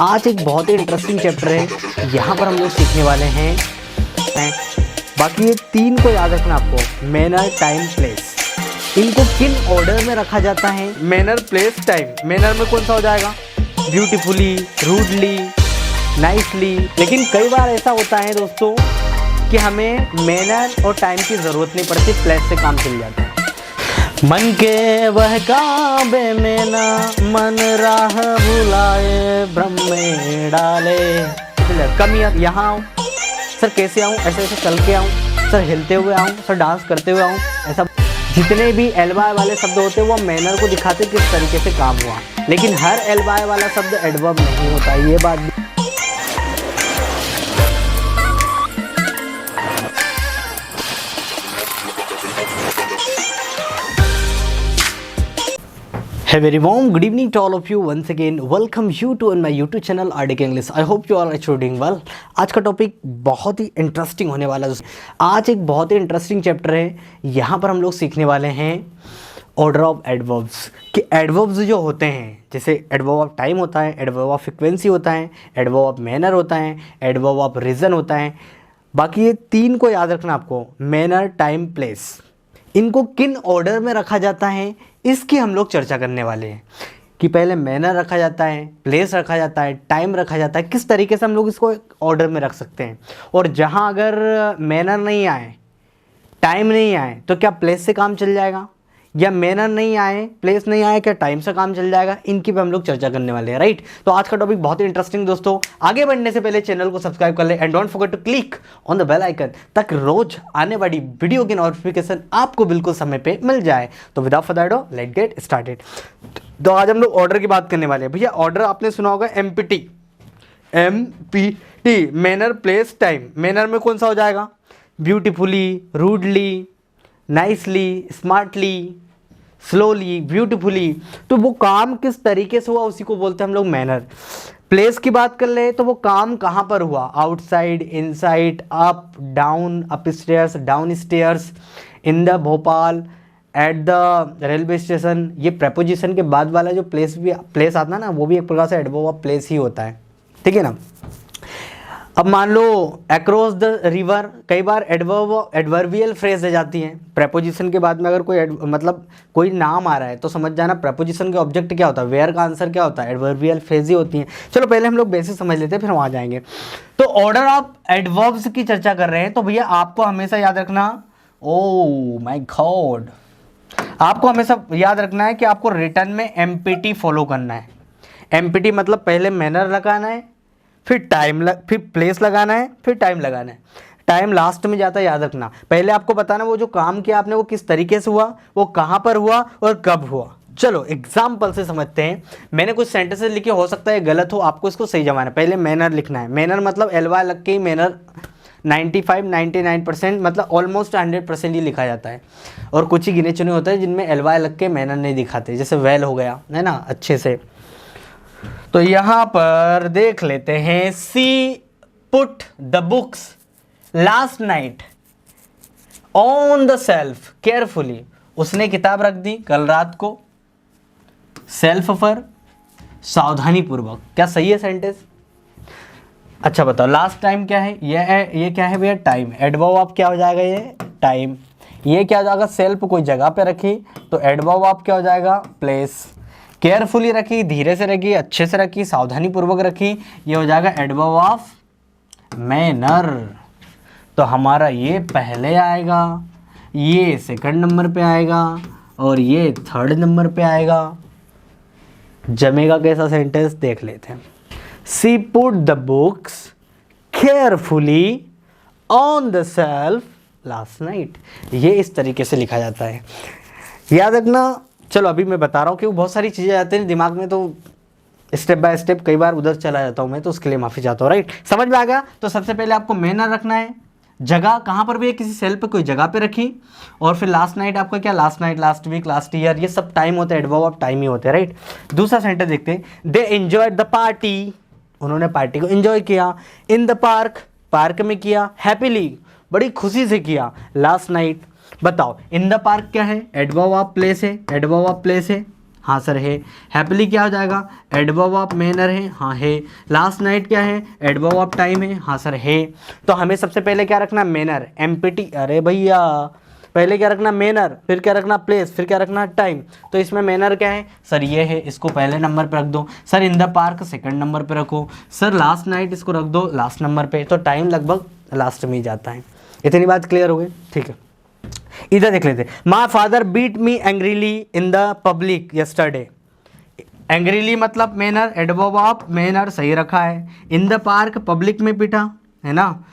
आज एक बहुत ही इंटरेस्टिंग चैप्टर है, यहाँ पर हम लोग सीखने वाले हैं। बाकी ये तीन को याद रखना आपको, मैनर, टाइम, प्लेस। इनको किन ऑर्डर में रखा जाता है? Manner, place, time. मैनर में कौन सा हो जाएगा? Beautifully, rudely, nicely. लेकिन कई बार ऐसा होता है दोस्तों कि हमें मैनर और टाइम की ज़रूरत नहीं पड़ती, प्लेस से काम चल जाता है। मन के वह काबे में ना मन राह भुलाए, भ्रम में डाले। कम यहाँ आऊँ सर, कैसे आऊँ? ऐसे ऐसे चल के आऊँ सर, हिलते हुए आऊँ सर, डांस करते हुए आऊँ? ऐसा जितने भी एलवाई वाले शब्द होते हैं वो मैनर को दिखाते किस तरीके से काम हुआ। लेकिन हर एलवाई वाला शब्द एडवर्ब नहीं होता, ये बात भी। Hey very warm good evening to all of you once again. Welcome you to on my YouTube channel RDK English. I hope you all are doing well. आज का टॉपिक बहुत ही इंटरेस्टिंग होने वाला है। आज एक बहुत ही इंटरेस्टिंग चैप्टर है, यहाँ पर हम लोग सीखने वाले हैं ऑर्डर ऑफ एडवर्ब्स। कि एडवर्ब्स जो होते हैं, जैसे एडवर्ब ऑफ टाइम होता है, एडवर्ब ऑफ फ्रिक्वेंसी होता है, एडवर्ब ऑफ मैनर होता है, एडवर्ब ऑफ रीज़न होता है। बाकी ये तीन को याद रखना आपको, मैनर, टाइम, प्लेस। इनको किन ऑर्डर में रखा जाता है इसकी हम लोग चर्चा करने वाले हैं। कि पहले मैनर रखा जाता है, प्लेस रखा जाता है, टाइम रखा जाता है, किस तरीके से हम लोग इसको ऑर्डर में रख सकते हैं। और जहां अगर मैनर नहीं आए, टाइम नहीं आए, तो क्या प्लेस से काम चल जाएगा? या मैनर नहीं आए, प्लेस नहीं आए, क्या टाइम से काम चल जाएगा? इनकी भी हम लोग चर्चा करने वाले हैं, राइट। तो आज का टॉपिक बहुत ही इंटरेस्टिंग दोस्तों। आगे बढ़ने से पहले चैनल को सब्सक्राइब कर ले and don't forget to click on the bell icon, ताकि रोज आने वाली वीडियो की नोटिफिकेशन आपको बिल्कुल समय पे मिल जाए। तो without further ado let's get started. तो आज हम लोग ऑर्डर की बात करने वाले हैं। भैया ऑर्डर आपने सुना होगा MPT, manner, place, time. Manner में कौन सा हो जाएगा? Beautifully, rudely, nicely, smartly, slowly, beautifully. तो वो काम किस तरीके से हुआ उसी को बोलते हैं हम लोग मैनर। प्लेस की बात कर ले तो वो काम कहाँ पर हुआ? Outside, inside, up, down, up stairs, down stairs, in the Bhopal, at the railway station. ये प्रेपोजिशन के बाद वाला जो प्लेस आता है ना, वो भी एक प्रकार से एडवर्ब ऑफ प्लेस ही होता है, ठीक है ना। अब मान लो अक्रॉस द रिवर, कई बार एडवर्बियल फ्रेज रह जाती हैं। प्रेपोजिशन के बाद में अगर कोई मतलब कोई नाम आ रहा है तो समझ जाना प्रेपोजिशन के ऑब्जेक्ट क्या होता है, वेयर का आंसर क्या होता है, एडवर्बियल फ्रेज ही होती हैं। चलो पहले हम लोग बेसिक समझ लेते हैं, फिर वहाँ जाएंगे। तो ऑर्डर ऑफ एडवर्ब्स की चर्चा कर रहे हैं, तो भैया आपको हमेशा याद रखना, ओ माई गॉड, आपको हमेशा याद रखना है कि आपको रिटर्न में MPT फॉलो करना है। MPT मतलब पहले मैनर लगाना है, फिर प्लेस लगाना है, फिर टाइम लगाना है। टाइम लास्ट में जाता है, याद रखना। पहले आपको बताना वो जो काम किया आपने वो किस तरीके से हुआ, वो कहाँ पर हुआ और कब हुआ। चलो एग्जाम्पल से समझते हैं। मैंने कुछ सेंटेंसेस लिखे, हो सकता है गलत हो, आपको इसको सही जमाना है। पहले मैनर लिखना है। मैनर मतलब LY लग के ही मैनर 95-99% मतलब ऑलमोस्ट 100% ही लिखा जाता है। और कुछ ही गिने चुने होते हैं जिनमें LY लग के मैनर नहीं दिखाते, जैसे वेल हो गया है ना, अच्छे से। तो यहाँ पर देख लेते हैं, she put the books last night on the shelf carefully. उसने किताब रख दी कल रात को सेल्फ पर सावधानी पूर्वक। क्या सही है सेंटेंस? अच्छा बताओ, लास्ट टाइम क्या है? ये क्या है भैया? टाइम। एडवर्ब ऑफ क्या हो जाएगा? ये टाइम। ये क्या हो जाएगा? सेल्फ कोई जगह पे रखी तो एडवर्ब ऑफ क्या हो जाएगा? प्लेस। केयरफुली रखी, धीरे से रखी, अच्छे से रखी, सावधानी पूर्वक रखी, ये हो जाएगा एडवर्ब ऑफ मैनर। तो हमारा ये पहले आएगा, ये सेकंड नंबर पे आएगा और ये थर्ड नंबर पे आएगा। जमेगा कैसा सेंटेंस देख लेते हैं। She put the books carefully on the shelf last night. ये इस तरीके से लिखा जाता है, याद रखना। चलो अभी मैं बता रहा हूँ कि बहुत सारी चीज़ें आती हैं दिमाग में, तो स्टेप बाय स्टेप कई बार उधर चला जाता हूँ मैं, तो उसके लिए माफ़ी चाहता हूँ, राइट। समझ में आ गया? तो सबसे पहले आपको मैनर रखना है, जगह कहाँ पर भी है, किसी सेल पे कोई जगह पे रखी। और फिर लास्ट नाइट आपका क्या? Last night, last week, last year, ये सब टाइम होता है, एडवर्ब ऑफ टाइम ही होते हैं, राइट। दूसरा सेंटेंस देखते हैं, दे एंजॉयड द पार्टी। उन्होंने पार्टी को एंजॉय किया। इन द पार्क, पार्क में किया। हैप्पीली, बड़ी खुशी से किया। Last night. बताओ इन द पार्क क्या है? एडवर्ब ऑफ प्लेस है, एडवर्ब ऑफ प्लेस है, हाँ सर है। हैप्पीली क्या हो जाएगा, एडवर्ब ऑफ मैनर है, हाँ है। लास्ट नाइट क्या है, एडवर्ब ऑफ टाइम है, हाँ सर है। तो हमें सबसे पहले क्या रखना, मैनर, एम्पिटी, अरे भैया पहले क्या रखना मैनर, फिर क्या रखना प्लेस, फिर क्या रखना टाइम। तो इसमें मैनर क्या है सर, ये है, इसको पहले नंबर पे रख दो। Sir in the park second number पे रखो। सर लास्ट नाइट इसको रख दो लास्ट नंबर पे। तो टाइम लगभग लास्ट में ही जाता है। इतनी बात क्लियर हो गई, ठीक है। इधर देख लेते, my father beat me angrily in the public yesterday. Angrily मतलब मैनर, एडवर्ब ऑफ मैनर सही रखा है। इन द पार्क पब्लिक में पिटा, है ना,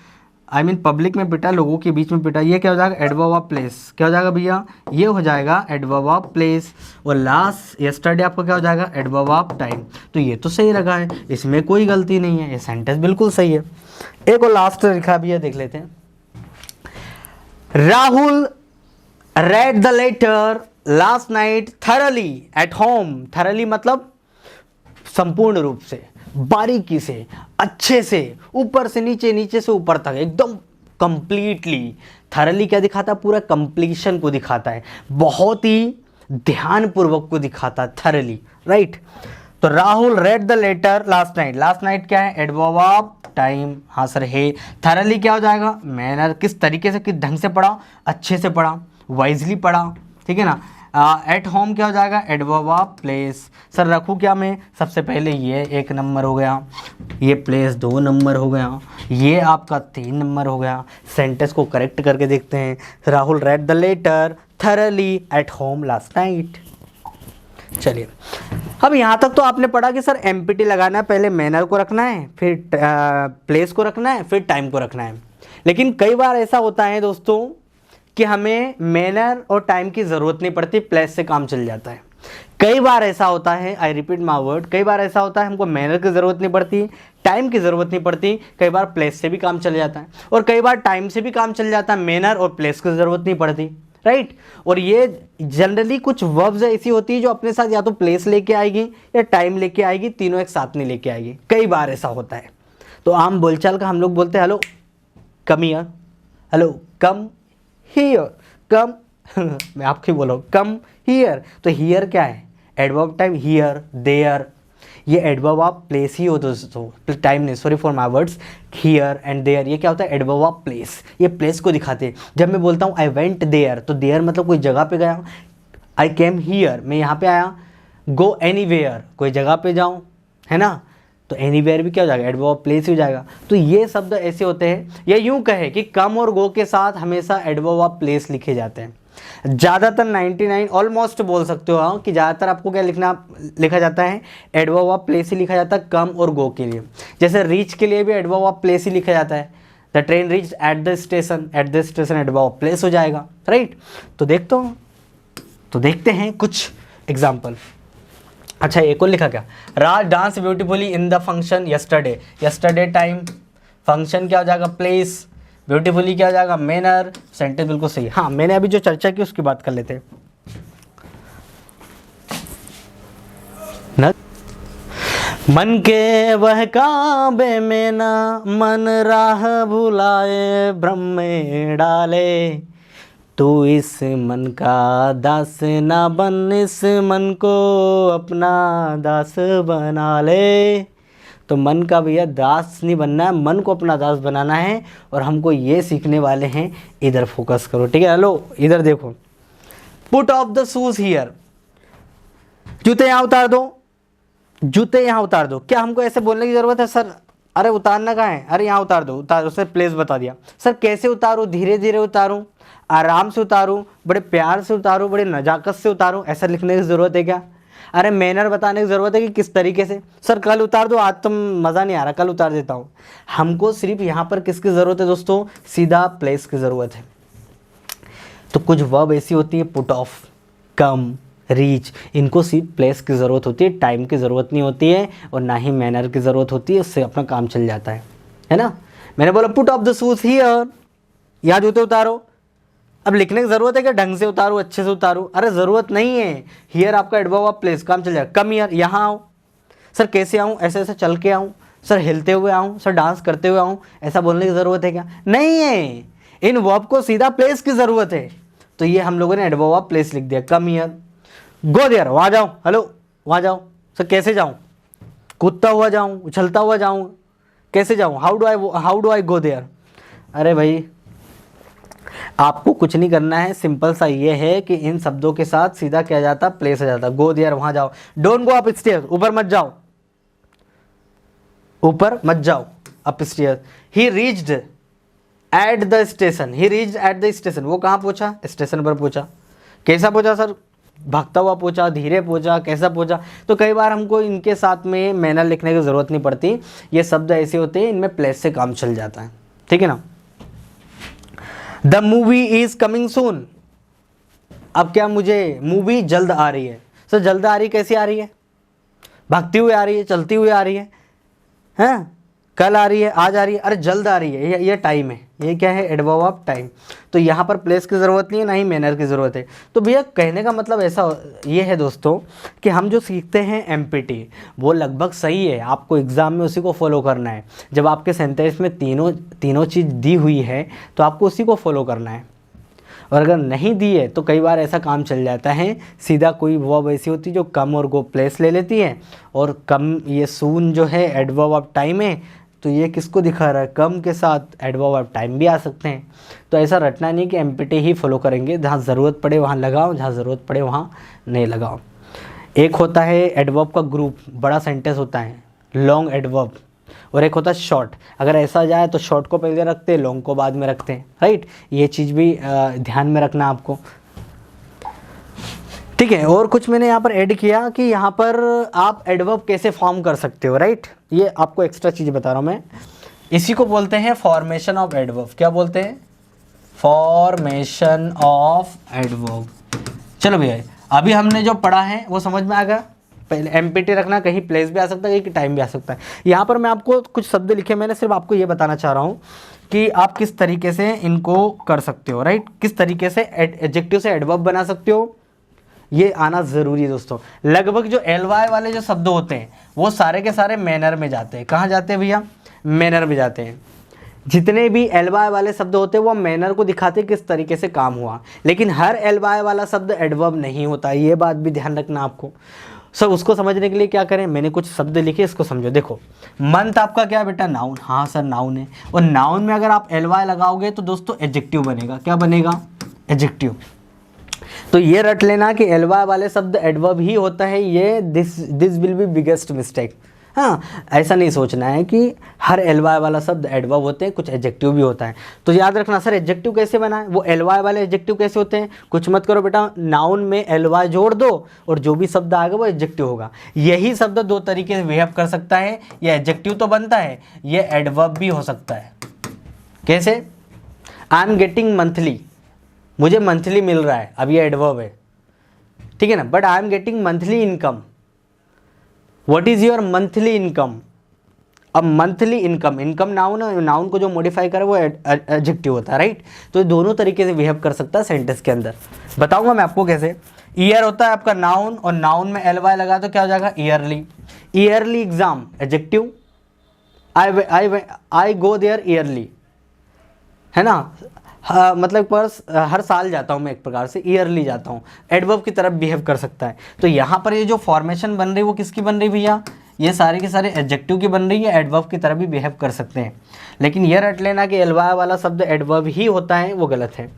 आई मीन पब्लिक में पिटा, लोगों के बीच में पिटा। ये क्या हो जाएगा, एडवर्ब ऑफ प्लेस। क्या हो जाएगा भैया, ये हो जाएगा एडवर्ब ऑफ प्लेस। और लास्ट यस्टरडे आपका क्या हो जाएगा, एडवर्ब ऑफ टाइम। तो ये तो सही रखा है, इसमें कोई गलती नहीं है, ये सेंटेंस बिल्कुल सही है। एक और लास्ट लिखा भैया, देख लेते हैं। Rahul read the letter last night thoroughly at home। thoroughly मतलब संपूर्ण रूप से, बारीकी से, अच्छे से, ऊपर से नीचे, नीचे से ऊपर तक, एकदम कंप्लीटली। thoroughly क्या दिखाता है, पूरा कंप्लीशन को दिखाता है, बहुत ही ध्यानपूर्वक को दिखाता है thoroughly, राइट। तो Rahul read the letter last night। Last night क्या है, एडवर्ब ऑफ टाइम, हाँ सर है। thoroughly क्या हो जाएगा, मैनर, किस तरीके से, किस ढंग से पढ़ा, अच्छे से पढ़ा, वाइजली पढ़ा, ठीक है ना। एट होम क्या हो जाएगा, एडवर्ब ऑफ प्लेस। सर रखूँ क्या मैं, सबसे पहले ये 1 नंबर हो गया, ये प्लेस 2 नंबर हो गया, ये आपका 3 नंबर हो गया। सेंटेंस को करेक्ट करके देखते हैं। Rahul read the letter thoroughly at home last night. चलिए, अब यहाँ तक तो आपने पढ़ा कि सर एमपीटी लगाना है, पहले मैनर को रखना है, फिर प्लेस को रखना है, फिर टाइम को रखना है। लेकिन कई बार ऐसा होता है दोस्तों कि हमें मैनर और टाइम की ज़रूरत नहीं पड़ती, प्लेस से काम चल जाता है। कई बार ऐसा होता है, आई रिपीट माय वर्ड, कई बार ऐसा होता है हमको मैनर की ज़रूरत नहीं पड़ती, टाइम की ज़रूरत नहीं पड़ती, कई बार प्लेस से भी काम चल जाता है, और कई बार टाइम से भी काम चल जाता है, मैनर और प्लेस की ज़रूरत नहीं पड़ती, राइट। और ये जनरली कुछ वर्ब्स ऐसी होती है जो अपने साथ या तो प्लेस लेके आएगी या टाइम लेके आएगी, तीनों एक साथ नहीं लेके आएगी। कई बार ऐसा होता है। तो आम बोलचाल का हम लोग बोलते हैं hello come here, hello come here, come मैं आपको बोल रहा हूँ कम हियर। तो हियर क्या है, एडवर्ब टाइम, हियर देयर, ये एडवर्ब ऑफ प्लेस ही हो दोस्तों, टाइम नहीं, sorry for my words. Here and there ये क्या होता है, एडवर्ब ऑफ प्लेस, ये प्लेस को दिखाते हैं। जब मैं बोलता हूँ आई वेंट देयर, तो देयर मतलब कोई जगह पे गया। आई केम हियर, मैं यहाँ पे आया। गो एनीवेयर, कोई जगह पे जाऊँ, है ना। तो एनीवेयर भी क्या हो जाएगा, एडवर्ब ऑफ प्लेस ही हो जाएगा। तो ये शब्द ऐसे होते हैं, या यूँ कहे कि कम और गो के साथ हमेशा एडवर्ब ऑफ प्लेस लिखे जाते हैं। ज़्यादातर 99 ऑलमोस्ट बोल सकते हो कि ज़्यादातर आपको क्या लिखा जाता है, एडवर्ब ऑफ प्लेस ही लिखा जाता है कम और गो के लिए। जैसे रीच के लिए भी एडवर्ब ऑफ प्लेस ही लिखा जाता है, the train reach at the station, at the station adverb of place हो जाएगा, राइट। तो देखते हैं कुछ एग्जाम्पल। अच्छा एक और लिखा क्या, Raj dance beautifully in the function yesterday. Yesterday time, function क्या हो जाएगा, प्लेस, ब्यूटीफुली क्या हो जाएगा, मैनर। सेंटेंस बिल्कुल सही। हाँ मैंने अभी जो चर्चा की उसकी बात कर लेते हैं न? मन के वह काबे में ना मन राह भुलाए भ्रम में डाले, तू इस मन का दास ना बन, इस मन को अपना दास बना ले। तो मन का भैया दास नहीं बनना है, मन को अपना दास बनाना है। और हमको ये सीखने वाले हैं, इधर फोकस करो, ठीक है। हेलो इधर देखो, put off the shoes here, जूते यहाँ उतार दो, जूते यहाँ उतार दो। क्या हमको ऐसे बोलने की ज़रूरत है सर, अरे उतारना कहाँ है, अरे यहाँ उतार दो, उतार दो। सर प्लेस बता दिया। सर कैसे उतारूँ, धीरे धीरे उतारूँ, आराम से उतारूँ, बड़े प्यार से उतारूँ, बड़े नज़ाकत से उतारूँ, ऐसा लिखने की ज़रूरत है क्या। अरे मैनर बताने की ज़रूरत है कि किस तरीके से। सर कल उतार दो, आज तो मज़ा नहीं आ रहा, कल उतार देता हूँ। हमको सिर्फ यहाँ पर किसकी ज़रूरत है दोस्तों, सीधा प्लेस की ज़रूरत है। तो कुछ वर्ब ऐसी होती है, पुट ऑफ, कम, रीच, इनको सिर्फ प्लेस की ज़रूरत होती है, टाइम की ज़रूरत नहीं होती है, और ना ही मैनर की ज़रूरत होती है, उससे अपना काम चल जाता है ना। मैंने बोला put off the shoes here, यहाँ जूते उतारो। अब लिखने की ज़रूरत है कि ढंग से उतारूँ, अच्छे से उतारूँ, अरे ज़रूरत नहीं है। हियर आपका एडवर्ब ऑफ प्लेस, काम चल जाएगा। कम हियर, यहाँ आओ। सर कैसे आऊँ, ऐसे ऐसे चल के आऊँ, सर हिलते हुए आऊँ, सर डांस करते हुए आऊँ, ऐसा बोलने की ज़रूरत है क्या, नहीं है। इन वर्ब को सीधा प्लेस की ज़रूरत है, तो ये हम लोगों ने एडवर्ब ऑफ प्लेस लिख दिया। कम हियर, गो देयर, वहाँ जाओ, हेलो वहाँ जाओ। सर कैसे जाऊँ? कूदता हुआ जाऊँ, उछलता हुआ जाऊँ, कैसे जाऊँ? How do I go there? अरे भाई आपको कुछ नहीं करना है, सिंपल सा ये है कि इन शब्दों के साथ सीधा क्या जाता, प्लेस आ जाता। गो देयर, वहाँ जाओ। डोंट गो अप स्टेयर्स, ऊपर मत जाओ, ऊपर मत जाओ, up stairs. He reached at the station, he reached at the station, वो कहाँ पहुंचा? स्टेशन पर पहुंचा। कैसा पहुंचा सर? भागता हुआ पहुंचा, धीरे पहुंचा, कैसा पहुंचा? तो कई बार हमको इनके साथ में मैनर लिखने की ज़रूरत नहीं पड़ती, ये शब्द ऐसे होते हैं इनमें प्लेस से काम चल जाता है, ठीक है ना। The movie is coming soon, अब क्या मुझे मूवी जल्द आ रही है। सर जल्द आ रही कैसी आ रही है? भागती हुई आ रही है, चलती हुई आ रही है, हैं? कल आ रही है, आज आ रही है? अरे जल्द आ रही है, ये टाइम है, ये क्या है? Adverb of time. तो यहाँ पर प्लेस की ज़रूरत नहीं है, ना ही मैनर की ज़रूरत है। तो भैया कहने का मतलब ऐसा ये है दोस्तों कि हम जो सीखते हैं एमपीटी वो लगभग सही है, आपको एग्ज़ाम में उसी को फॉलो करना है। जब आपके सेंटेंस में तीनों चीज़ दी हुई है तो आपको उसी को फॉलो करना है, और अगर नहीं दी है तो कई बार ऐसा काम चल जाता है, सीधा कोई वर्ब ऐसी होती है जो कम और गो प्लेस ले लेती है, और कम ये सून जो है एडवर्ब ऑफ टाइम है, तो ये किसको दिखा रहा है? कम के साथ एडवर्ब ऑफ टाइम भी आ सकते हैं। तो ऐसा रटना नहीं कि एमपीटी ही फॉलो करेंगे, जहाँ ज़रूरत पड़े वहाँ लगाओ, जहाँ ज़रूरत पड़े वहाँ नहीं लगाओ। एक होता है एडवर्ब का ग्रुप, बड़ा सेंटेंस होता है लॉन्ग एडवर्ब, और एक होता है शॉर्ट। अगर ऐसा जाए तो शॉर्ट को पहले रखते हैं, लॉन्ग को बाद में रखते हैं, राइट। ये चीज़ भी ध्यान में रखना आपको, ठीक है। और कुछ मैंने यहाँ पर ऐड किया कि यहाँ पर आप एडवर्ब कैसे फॉर्म कर सकते हो, राइट। ये आपको एक्स्ट्रा चीज़ बता रहा हूँ मैं। इसी को बोलते हैं फॉर्मेशन ऑफ एडवर्ब। क्या बोलते हैं? Formation of adverb. चलो भैया अभी हमने जो पढ़ा है वो समझ में आ गया। पहले एमपीटी रखना, कहीं प्लेस भी आ सकता है, कहीं टाइम भी आ सकता है। यहाँ पर मैं आपको कुछ शब्द लिखे, मैंने सिर्फ आपको ये बताना चाह रहा हूँ कि आप किस तरीके से इनको कर सकते हो, राइट। किस तरीके से एडजेक्टिव से एडवर्ब बना सकते हो, ये आना ज़रूरी है दोस्तों। लगभग जो एलवाई वाले जो शब्द होते हैं वो सारे के सारे मैनर में जाते हैं। कहाँ जाते हैं भैया? मैनर में जाते हैं। जितने भी एलवाई वाले शब्द होते हैं वो मैनर को दिखाते हैं किस तरीके से काम हुआ, लेकिन हर एलवाई वाला शब्द एडवर्ब नहीं होता, ये बात भी ध्यान रखना आपको। सर उसको समझने के लिए क्या करें, मैंने कुछ शब्द लिखे, इसको समझो। देखो मंथ आपका क्या है बेटा? नाउन। हाँ सर नाउन है, और नाउन में अगर आप एलवाई लगाओगे तो दोस्तों एडजेक्टिव बनेगा। क्या बनेगा? एडजेक्टिव। तो ये रट लेना कि एलवाई वाले शब्द एडवर्ब ही होता है, ये this will be biggest mistake. हाँ, ऐसा नहीं सोचना है कि हर एलवाई वाला शब्द एडवर्ब होते हैं, कुछ एडजेक्टिव भी होता है। तो याद रखना सर एडजेक्टिव कैसे बनाए, वो एलवाई वाले एडजेक्टिव कैसे होते हैं। कुछ मत करो बेटा, नाउन में एलवाई जोड़ दो और जो भी शब्द आएगा वो एडजेक्टिव होगा। यही शब्द दो तरीके से बिहेव कर सकता है, ये एडजेक्टिव तो बनता है, ये एडवर्ब भी हो सकता है। कैसे? आई एम गेटिंग मंथली, मुझे मंथली मिल रहा है, अब ये एडवर्ब है, ठीक है ना। But I am getting monthly income, what is your monthly income. अब मंथली इनकम, इनकम नाउन है, नाउन को जो मॉडिफाई करे वो एडजेक्टिव होता है, राइट। तो दोनों तरीके से बिहेव कर सकता है सेंटेंस के अंदर। बताऊंगा मैं आपको कैसे। ईयर होता है आपका नाउन, और नाउन में एलवाई लगा तो क्या हो जाएगा? Early. Early exam adjective, I go there early, है ना। हाँ, मतलब पर हर साल जाता हूँ मैं, एक प्रकार से ईयरली जाता हूँ, एडवर्ब की तरफ बिहेव कर सकता है। तो यहाँ पर ये जो फॉर्मेशन बन रही है वो किसकी बन रही भैया? ये सारे के सारे एडजेक्टिव की बन रही है, एडवर्ब की तरह भी बिहेव कर सकते हैं। लेकिन ये रट लेना कि एलवाई वाला शब्द एडवर्ब ही होता है, वो गलत है।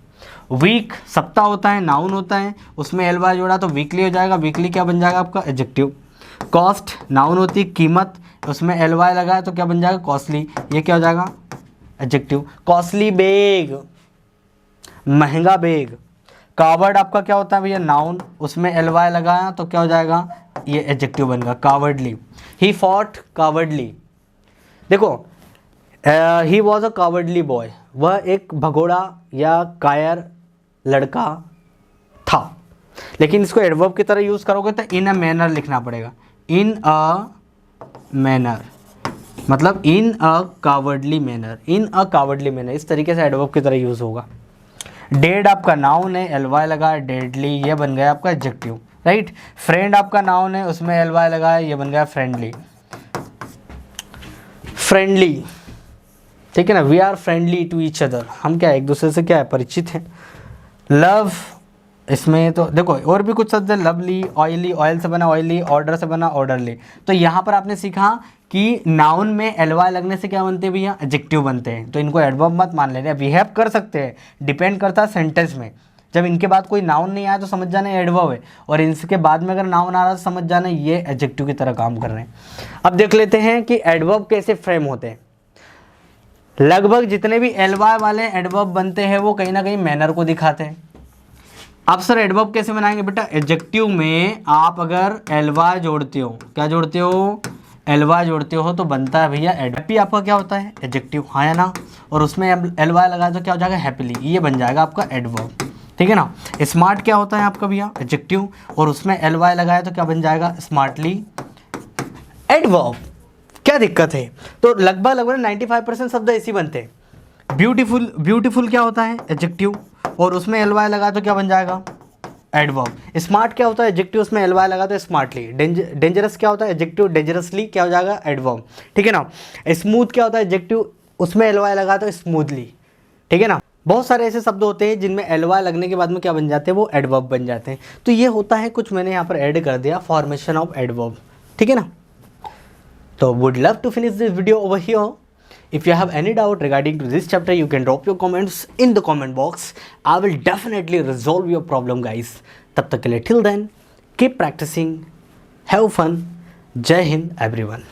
वीक सप्ताह होता है, नाउन होता है, उसमें एलवाई जोड़ा तो वीकली हो जाएगा, वीकली क्या बन जाएगा आपका? एडजेक्टिव। कॉस्ट नाउन होती है कीमत, उसमें एलवाई लगाए तो क्या बन जाएगा? कॉस्टली, ये क्या हो जाएगा? एडजेक्टिव। कॉस्टली बैग, महंगा बैग। कावर्ड आपका क्या होता है भैया? नाउन, उसमें एलवाई लगाया तो क्या हो जाएगा? ये एडजेक्टिव बनेगा। Cowardly, he fought cowardly. देखो he was a cowardly boy, वह एक भगोड़ा या कायर लड़का था। लेकिन इसको एडवर्ब की तरह यूज़ करोगे तो इन अ मैनर लिखना पड़ेगा। इन अ मैनर मतलब इन अ कावर्डली मैनर, इन अ कावर्डली मैनर, इस तरीके से एडवर्ब की तरह यूज़ होगा। डेड आपका नाउन है, एलवाई लगा डेडली, ये बन गया आपका एडजेक्टिव, राइट। फ्रेंड आपका नाउन है, उसमें एलवाई लगा है, ये बन गया फ्रेंडली। फ्रेंडली, ठीक है ना। We are friendly to each other, हम क्या एक दूसरे से क्या है? परिचित हैं। लव इसमें तो देखो और भी कुछ शब्द है, लवली, ऑयली, ऑयल से बना ऑयली, ऑर्डर से बना ऑर्डरली। तो यहाँ पर आपने सीखा कि नाउन में एलवाई लगने से क्या बनते हैं भैया, एडजेक्टिव बनते हैं। तो इनको एडवर्ब मत मान लेना, बिहेव कर सकते हैं, डिपेंड करता है सेंटेंस में। जब इनके बाद कोई नाउन नहीं आया तो समझ जाना एडवर्ब है, और इनके बाद में अगर नाउन आ रहा है तो समझ जाना ये एडजेक्टिव की तरह काम कर रहे हैं। अब देख लेते हैं कि एडवर्ब कैसे फ्रेम होते हैं। लगभग जितने भी एलवाई वाले एडवर्ब बनते हैं वो कहीं ना कहीं मैनर को दिखाते हैं। अब सर एडवर्ब कैसे बनाएंगे बेटा, एडजेक्टिव में आप अगर एलवाई जोड़ते हो, क्या जोड़ते हो, एलवाई जोड़ते हो तो बनता है भैया हैप्पी, आपका क्या होता है एडजेक्टिव, हाँ या ना, और उसमें एलवाई लगाए तो क्या हो जाएगा हैप्पीली, ये बन जाएगा आपका एडवर्ब, ठीक है ना। स्मार्ट क्या होता है आपका भैया एडजेक्टिव, और उसमें एलवाई लगाए तो क्या बन जाएगा स्मार्टली, एडवर्ब। क्या दिक्कत है, तो लगभग 95% शब्द ऐसे बनते हैं। ब्यूटीफुल, ब्यूटीफुल क्या होता है एडजेक्टिव, और उसमें एलवाई लगा तो क्या बन जाएगा एडवर्ब। स्मार्ट क्या होता है एडजेक्टिव, उसमें एलवाई लगा तो स्मार्टली। डेंजरस क्या होता है एडजेक्टिव, डेंजरसली क्या हो जाएगा एडवर्ब, ठीक है ना। स्मूथ क्या होता है एडजेक्टिव, उसमें एलवाई लगा तो स्मूथली, ठीक है ना। बहुत सारे ऐसे शब्द होते हैं जिनमें एलवाई लगने के बाद में क्या बन जाते हैं, वो एडवर्ब बन जाते हैं। तो ये होता है कुछ मैंने यहाँ पर ऐड कर दिया, फॉर्मेशन ऑफ एडवर्ब, ठीक है ना। So would love to finish this video over here. If you have any doubt regarding to this chapter, you can drop your comments in the comment box. I will definitely resolve your problem, guys. तब तक के लिए till then, keep practicing, have fun. Jai Hind, everyone.